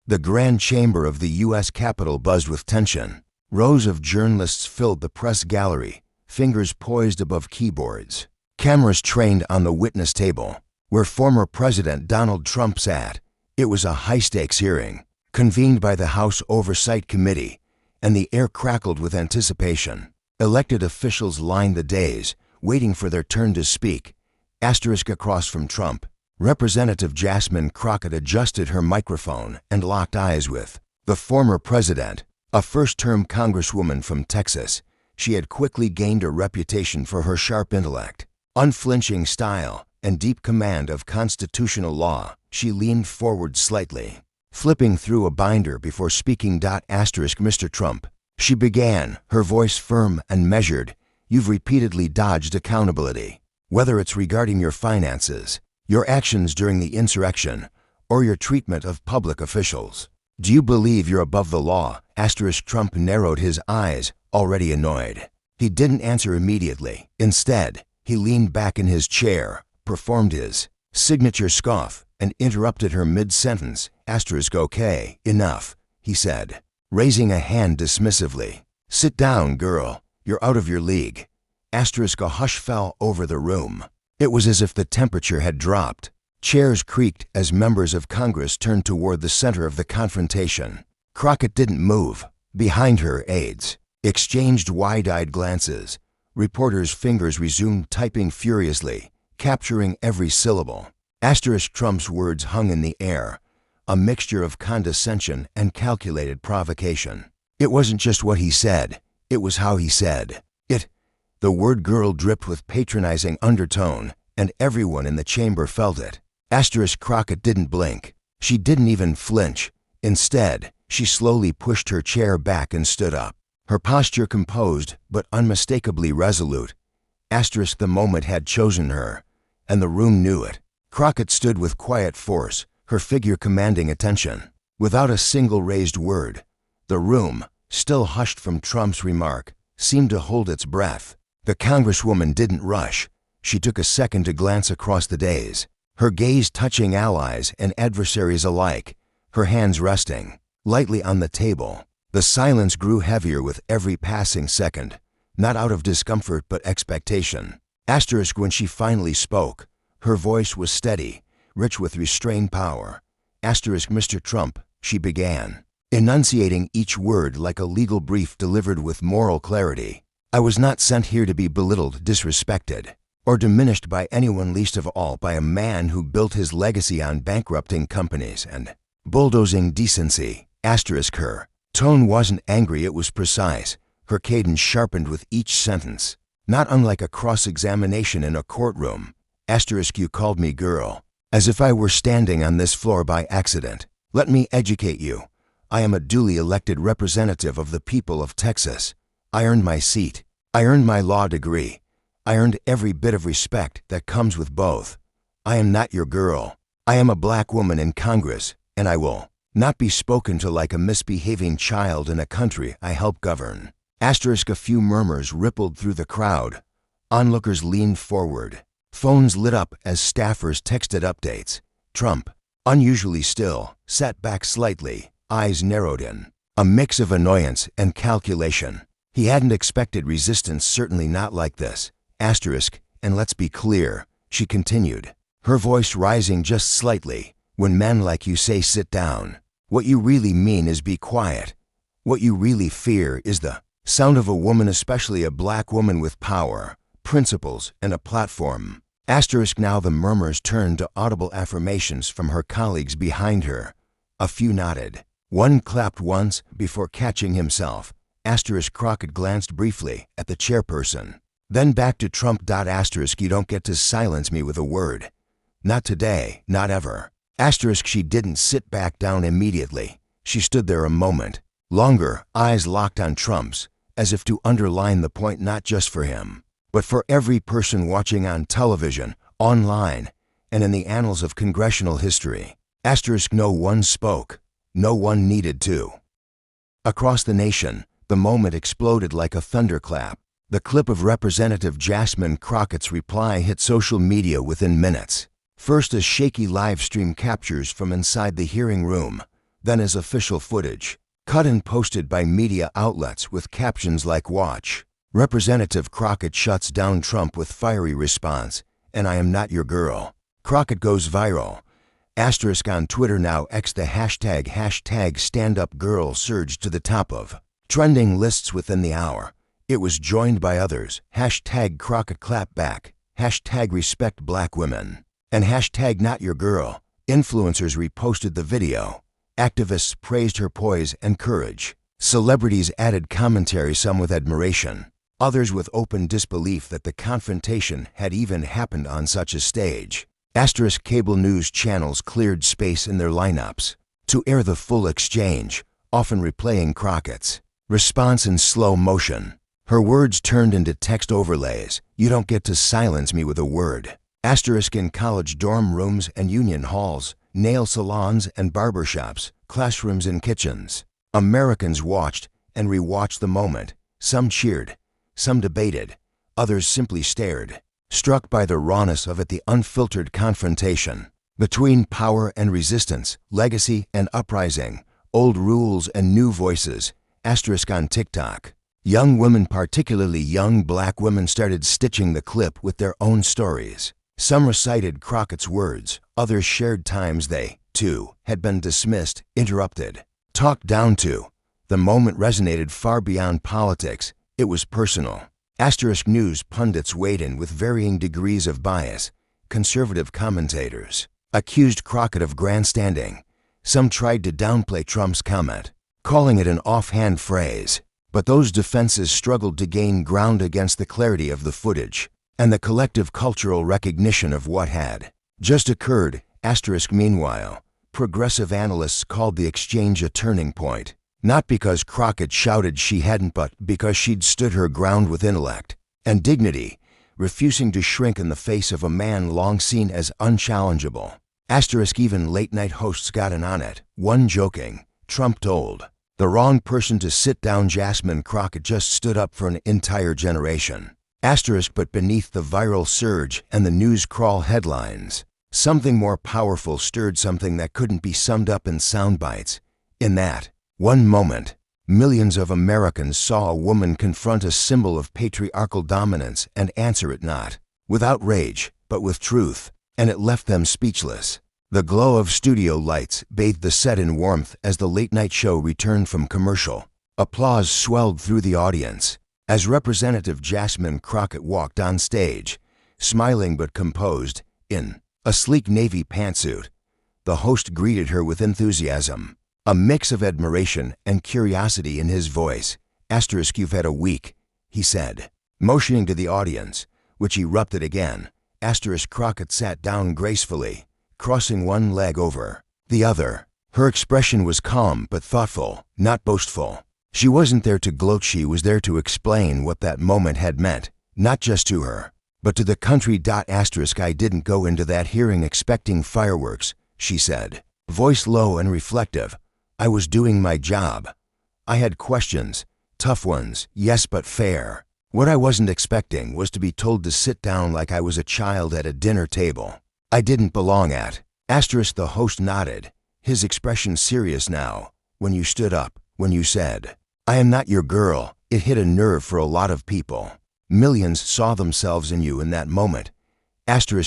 The grand chamber of the U.S. Capitol buzzed with tension. Rows of journalists filled the press gallery, fingers poised above keyboards. Cameras trained on the witness table, where former President Donald Trump sat. It was a high-stakes hearing, convened by the House Oversight Committee, and the air crackled with anticipation. Elected officials lined the dais, waiting for their turn to speak. Asterisk across from Trump, Representative Jasmine Crockett adjusted her microphone and locked eyes with the former president, a first-term congresswoman from Texas. She had quickly gained a reputation for her sharp intellect, unflinching style, and deep command of constitutional law. She leaned forward slightly, flipping through a binder before speaking. Mr. Trump, she began, her voice firm and measured, you've repeatedly dodged accountability, whether it's regarding your finances, your actions during the insurrection, or your treatment of public officials. Do you believe you're above the law? Trump narrowed his eyes, already annoyed. He didn't answer immediately. Instead, he leaned back in his chair, performed his signature scoff, and interrupted her mid-sentence. Okay, enough, he said, raising a hand dismissively. Sit down, girl. You're out of your league. A hush fell over the room. It was as if the temperature had dropped. Chairs creaked as members of Congress turned toward the center of the confrontation. Crockett didn't move. Behind her, aides exchanged wide-eyed glances. Reporters' fingers resumed typing furiously, capturing every syllable. Trump's words hung in the air, a mixture of condescension and calculated provocation. It wasn't just what he said, it was how he said it. The word girl dripped with patronizing undertone, and everyone in the chamber felt it. Crockett didn't blink. She didn't even flinch. Instead, she slowly pushed her chair back and stood up, her posture composed but unmistakably resolute. The moment had chosen her, and the room knew it. Crockett stood with quiet force, her figure commanding attention. Without a single raised word, the room, still hushed from Trump's remark, seemed to hold its breath. The congresswoman didn't rush. She took a second to glance across the dais, her gaze touching allies and adversaries alike, her hands resting lightly on the table. The silence grew heavier with every passing second, not out of discomfort but expectation. When she finally spoke, her voice was steady, rich with restrained power. Mr. Trump, she began, enunciating each word like a legal brief delivered with moral clarity. I was not sent here to be belittled, disrespected, or diminished by anyone, least of all by a man who built his legacy on bankrupting companies and bulldozing decency. Her tone wasn't angry, it was precise, her cadence sharpened with each sentence, not unlike a cross-examination in a courtroom. You called me girl, as if I were standing on this floor by accident. Let me educate you. I am a duly elected representative of the people of Texas. I earned my seat. I earned my law degree. I earned every bit of respect that comes with both. I am not your girl. I am a black woman in Congress, and I will not be spoken to like a misbehaving child in a country I help govern. A few murmurs rippled through the crowd. Onlookers leaned forward. Phones lit up as staffers texted updates. Trump, unusually still, sat back slightly, eyes narrowed in a mix of annoyance and calculation. He hadn't expected resistance, certainly not like this. And let's be clear, she continued, her voice rising just slightly, when men like you say sit down, what you really mean is be quiet. What you really fear is the sound of a woman, especially a black woman with power, principles, and a platform. Now the murmurs turned to audible affirmations from her colleagues behind her. A few nodded. One clapped once before catching himself. Crockett glanced briefly at the chairperson, then back to Trump. You don't get to silence me with a word. Not today, not ever. She didn't sit back down immediately. She stood there a moment, longer, eyes locked on Trump's, as if to underline the point not just for him, but for every person watching on television, online, and in the annals of congressional history. No one spoke. No one needed to. Across the nation, the moment exploded like a thunderclap. The clip of Representative Jasmine Crockett's reply hit social media within minutes. First as shaky live stream captures from inside the hearing room, then as official footage, cut and posted by media outlets with captions like "Watch. Representative Crockett shuts down Trump with fiery response, and I am not your girl. Crockett goes viral." Asterisk on Twitter now X the hashtag #StandUpGirl surged to the top of trending lists within the hour. It was joined by others, #Crockett Clapback, #Respect Black Women, and #NotYourGirl. Influencers reposted the video. Activists praised her poise and courage. Celebrities added commentary, some with admiration, others with open disbelief that the confrontation had even happened on such a stage. Cable news channels cleared space in their lineups to air the full exchange, often replaying Crockett's response in slow motion. Her words turned into text overlays. "You don't get to silence me with a word." In college dorm rooms and union halls, nail salons and barbershops, classrooms and kitchens, Americans watched and rewatched the moment. Some cheered, some debated, others simply stared, struck by the rawness of it, the unfiltered confrontation between power and resistance, legacy and uprising, old rules and new voices. On TikTok, young women, particularly young black women, started stitching the clip with their own stories. Some recited Crockett's words, others shared times they, too, had been dismissed, interrupted, talked down to. The moment resonated far beyond politics. It was personal. News pundits weighed in with varying degrees of bias. Conservative commentators accused Crockett of grandstanding. Some tried to downplay Trump's comment, calling it an offhand phrase. But those defenses struggled to gain ground against the clarity of the footage and the collective cultural recognition of what had just occurred. Meanwhile, progressive analysts called the exchange a turning point. Not because Crockett shouted she hadn't, but because she'd stood her ground with intellect and dignity, refusing to shrink in the face of a man long seen as unchallengeable. Even late-night hosts got in on it, one joking, "Trump told the wrong person to sit down. Jasmine Crockett just stood up for an entire generation." But beneath the viral surge and the news crawl headlines, something more powerful stirred, something that couldn't be summed up in sound bites. In that one moment, millions of Americans saw a woman confront a symbol of patriarchal dominance and answer it not with outrage, but with truth, and it left them speechless. The glow of studio lights bathed the set in warmth as the late-night show returned from commercial. Applause swelled through the audience as Representative Jasmine Crockett walked on stage, smiling but composed, in a sleek navy pantsuit. The host greeted her with enthusiasm, a mix of admiration and curiosity in his voice. "You've had a week," he said, motioning to the audience, which erupted again. Crockett sat down gracefully, crossing one leg over the other. Her expression was calm but thoughtful, not boastful. She wasn't there to gloat, she was there to explain what that moment had meant, not just to her, but to the country. "I didn't go into that hearing expecting fireworks," she said, voice low and reflective. "I was doing my job. I had questions, tough ones, yes, but fair. What I wasn't expecting was to be told to sit down like I was a child at a dinner table I didn't belong at." The host nodded, his expression serious now. "When you stood up, when you said, 'I am not your girl,' it hit a nerve for a lot of people. Millions saw themselves in you in that moment."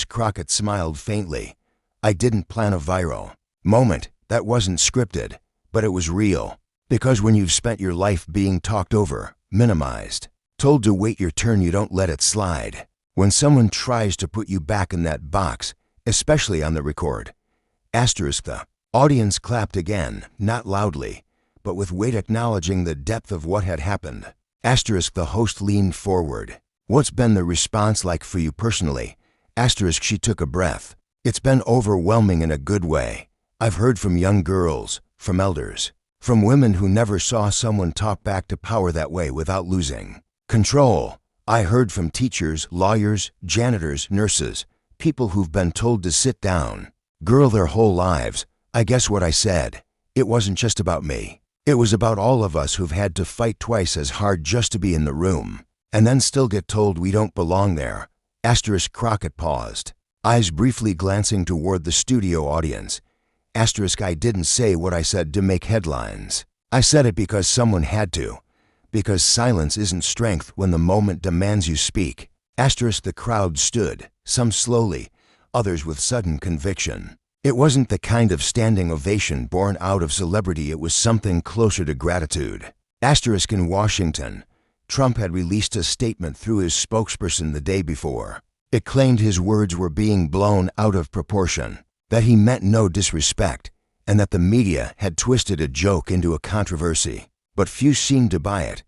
Crockett smiled faintly. "I didn't plan a viral moment. That wasn't scripted, but it was real. Because when you've spent your life being talked over, minimized, told to wait your turn, you don't let it slide. When someone tries to put you back in that box, especially on the record." The audience clapped again, not loudly, but with weight, acknowledging the depth of what had happened. The host leaned forward. "What's been the response like for you personally?" She took a breath. "It's been overwhelming in a good way. I've heard from young girls, from elders, from women who never saw someone talk back to power that way without losing control. I heard from teachers, lawyers, janitors, nurses, people who've been told to sit down, girl, their whole lives. I guess what I said, it wasn't just about me. It was about all of us who've had to fight twice as hard just to be in the room, and then still get told we don't belong there." Crockett paused, eyes briefly glancing toward the studio audience. Asterisk, I didn't say what I said to make headlines. I said it because someone had to. Because silence isn't strength when the moment demands you speak. Asterisk, the crowd stood, some slowly, others with sudden conviction. It wasn't the kind of standing ovation born out of celebrity, it was something closer to gratitude. Asterisk, in Washington, Trump had released a statement through his spokesperson the day before. It claimed his words were being blown out of proportion, that he meant no disrespect, and that the media had twisted a joke into a controversy. But few seemed to buy it.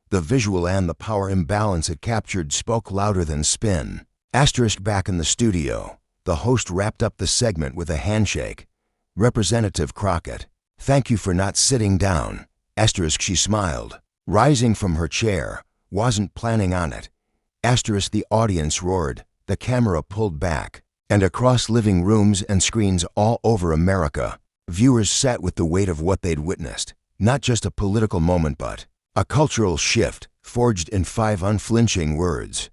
The visual and the power imbalance it captured spoke louder than spin. Asterisk, back in the studio, the host wrapped up the segment with a handshake. Representative Crockett, thank you for not sitting down. Asterisk, she smiled, rising from her chair, wasn't planning on it. Asterisk, the audience roared, the camera pulled back, and across living rooms and screens all over America, viewers sat with the weight of what they'd witnessed. Not just a political moment, but a cultural shift forged in 5 unflinching words.